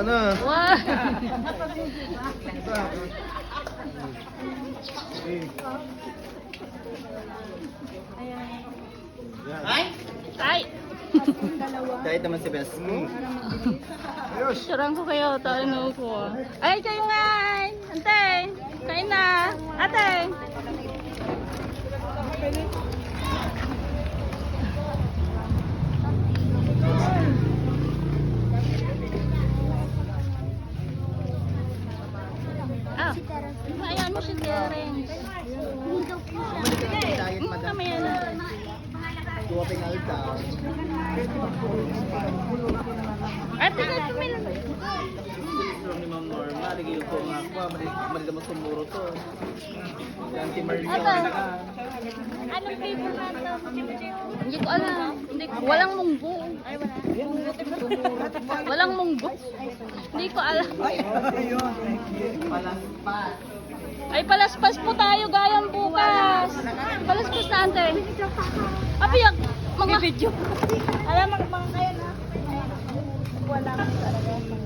na. Wow! Ay! Ay! Kahit naman si Bes. Ayos! Surang ko kayo, ano ko. Ay, kayo nga! Ante! Kain na! Ate! Ah, ayan mo si Terence. Diet, madam. Kami yan. Duwaping alta. Ate, kami lang. From ni Ma'am Norma, nagigil ko nga ako. Malila mo sumuro to. Si Auntie Marlene. Ito. Anong flavor na ito? Hindi ko alam. Walang munggo. Ay, wala. Walang munggo. Hindi ko alam. Palaspas. Ay, palaspas po tayo gayang bukas. Palaspas na, ante. Apiyak. Mga video. Alam mo, mga kayo na. Wala mo talaga.